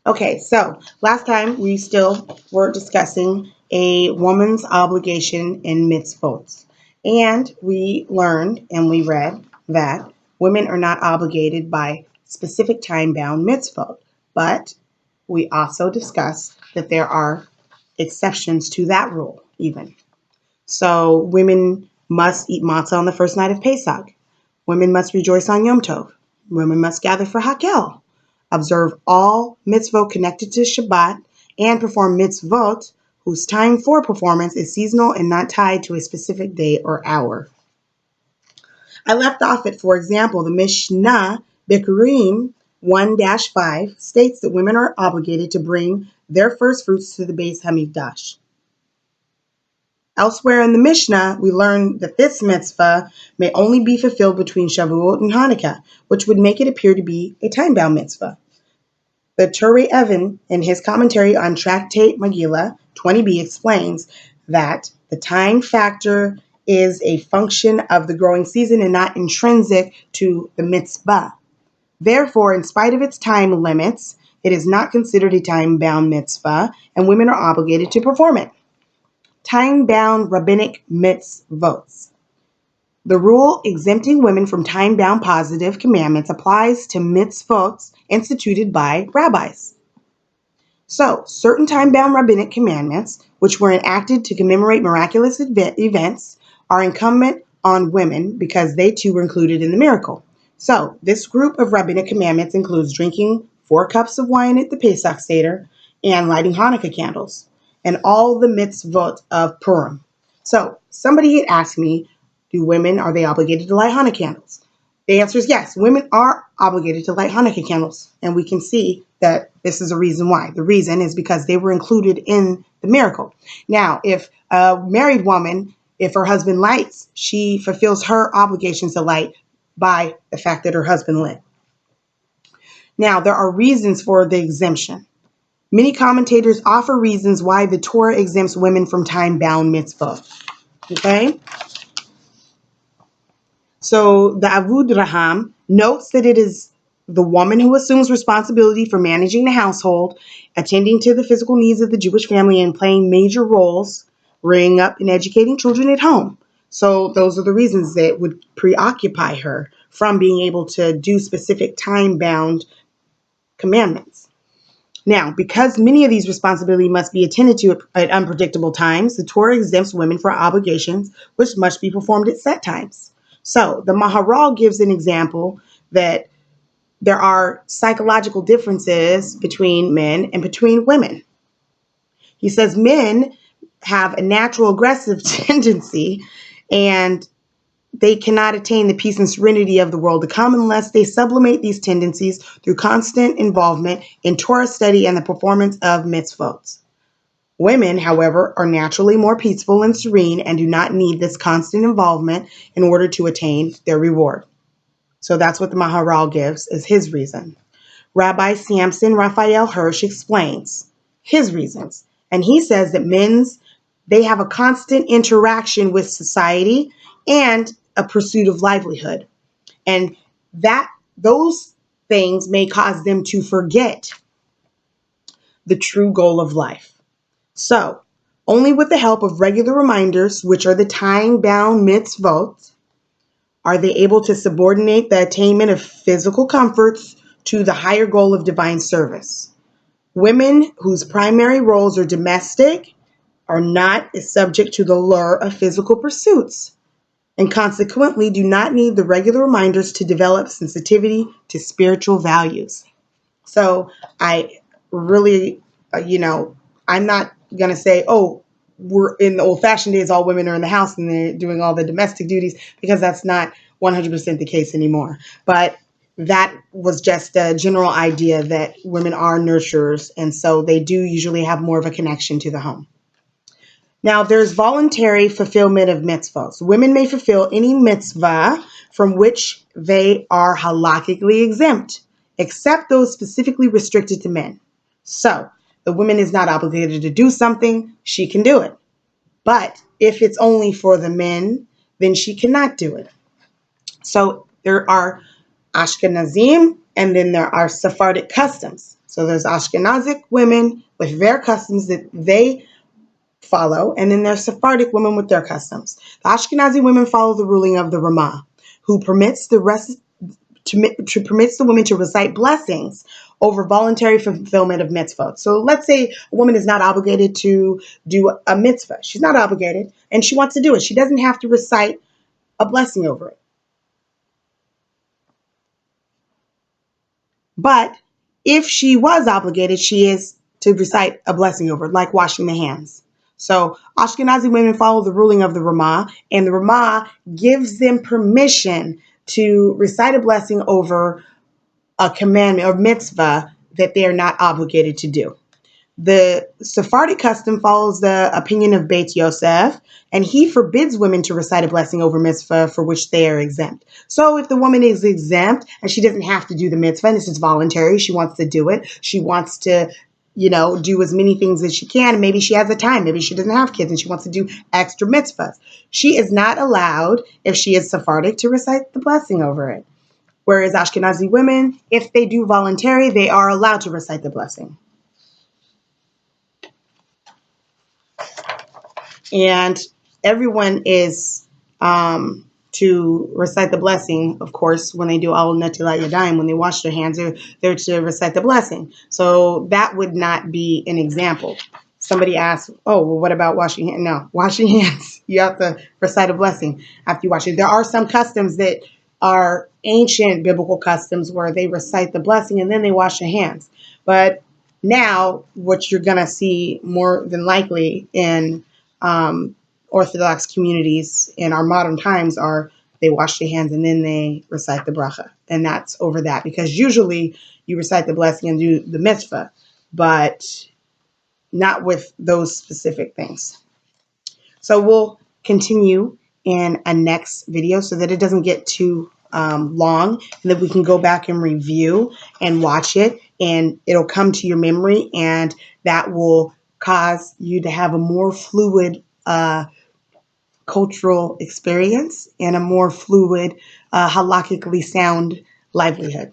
Okay, so last time we still were discussing a woman's obligation in mitzvot. And we learned and we read that women are not obligated by specific time bound mitzvot, but we also discussed that there are exceptions to that rule, even. So women must eat matzah on the first night of Pesach. Women must rejoice on Yom Tov. Women must gather for Hakel, observe all mitzvot connected to Shabbat, and perform mitzvot whose time for performance is seasonal and not tied to a specific day or hour. I left off at, for example, the Mishnah Bikurim 1-5 states that women are obligated to bring their first fruits to the Beis Hamikdash. Elsewhere in the Mishnah, we learn that this mitzvah may only be fulfilled between Shavuot and Hanukkah, which would make it appear to be a time-bound mitzvah. The Turei Even, in his commentary on Tractate Megillah 20b, explains that the time factor is a function of the growing season and not intrinsic to the mitzvah. Therefore, in spite of its time limits, it is not considered a time-bound mitzvah, and women are obligated to perform it. Time-bound rabbinic mitzvot. The rule exempting women from time-bound positive commandments applies to mitzvot instituted by rabbis. So, certain time-bound rabbinic commandments, which were enacted to commemorate miraculous events, are incumbent on women because they too were included in the miracle. So, this group of rabbinic commandments includes drinking 4 cups of wine at the Pesach Seder and lighting Hanukkah candles, and all the mitzvot of Purim. So, somebody had asked me, are they obligated to light Hanukkah candles? The answer is yes. Women are obligated to light Hanukkah candles, and we can see that this is a reason why. The reason is because they were included in the miracle. Now, if a married woman, if her husband lights, she fulfills her obligations to light by the fact that her husband lit. Now, there are reasons for the exemption. Many commentators offer reasons why the Torah exempts women from time-bound mitzvah. Okay? So the Avud Raham notes that it is the woman who assumes responsibility for managing the household, attending to the physical needs of the Jewish family, and playing major roles, rearing up and educating children at home. So those are the reasons that would preoccupy her from being able to do specific time-bound commandments. Now, because many of these responsibilities must be attended to at unpredictable times, the Torah exempts women for obligations which must be performed at set times. So the Maharal gives an example that there are psychological differences between men and between women. He says men have a natural aggressive tendency and they cannot attain the peace and serenity of the world to come unless they sublimate these tendencies through constant involvement in Torah study and the performance of mitzvot. Women, however, are naturally more peaceful and serene and do not need this constant involvement in order to attain their reward. So that's what the Maharal gives as his reason. Rabbi Samson Raphael Hirsch explains his reasons, and he says that they have a constant interaction with society and a pursuit of livelihood, and that those things may cause them to forget the true goal of life. So, only with the help of regular reminders, which are the time-bound mitzvot, are they able to subordinate the attainment of physical comforts to the higher goal of divine service. Women whose primary roles are domestic are not subject to the lure of physical pursuits, and consequently do not need the regular reminders to develop sensitivity to spiritual values. So I really, I'm not going to say, oh, we're in the old-fashioned days, all women are in the house and they're doing all the domestic duties, because that's not 100% the case anymore. But that was just a general idea that women are nurturers, and so they do usually have more of a connection to the home. Now, there's voluntary fulfillment of mitzvahs. Women may fulfill any mitzvah from which they are halakhically exempt, except those specifically restricted to men. So, the woman is not obligated to do something, she can do it. But if it's only for the men, then she cannot do it. So, there are Ashkenazim and then there are Sephardic customs. So there's Ashkenazic women with their customs that they follow, and then there's Sephardic women with their customs. The Ashkenazi women follow the ruling of the Ramah, who permits the rest to permits the women to recite blessings over voluntary fulfillment of mitzvot. So let's say a woman is not obligated to do a mitzvah. She's not obligated, and she wants to do it. She doesn't have to recite a blessing over it. But if she was obligated, she is to recite a blessing over it, like washing the hands. So Ashkenazi women follow the ruling of the Ramah, and the Ramah gives them permission to recite a blessing over a commandment or mitzvah that they are not obligated to do. The Sephardic custom follows the opinion of Beit Yosef, and he forbids women to recite a blessing over mitzvah for which they are exempt. So if the woman is exempt and she doesn't have to do the mitzvah, and this is voluntary, she wants to do it, she wants to, do as many things as she can. Maybe she has the time. Maybe she doesn't have kids and she wants to do extra mitzvahs. She is not allowed, if she is Sephardic, to recite the blessing over it. Whereas Ashkenazi women, if they do voluntary, they are allowed to recite the blessing. And everyone is to recite the blessing, of course, when they do al netilat yadayim, when they wash their hands, they're to recite the blessing. So that would not be an example. Somebody asks, oh, well, what about washing hands? No, washing hands, you have to recite a blessing after you wash it. There are some customs that are ancient biblical customs where they recite the blessing and then they wash their hands. But now what you're going to see more than likely in Orthodox communities in our modern times are they wash their hands and then they recite the bracha. And that's over that, because usually you recite the blessing and do the mitzvah, but not with those specific things. So we'll continue in a next video so that it doesn't get too long, and that we can go back and review and watch it, and it'll come to your memory, and that will cause you to have a more fluid cultural experience and a more fluid, halakhically sound livelihood.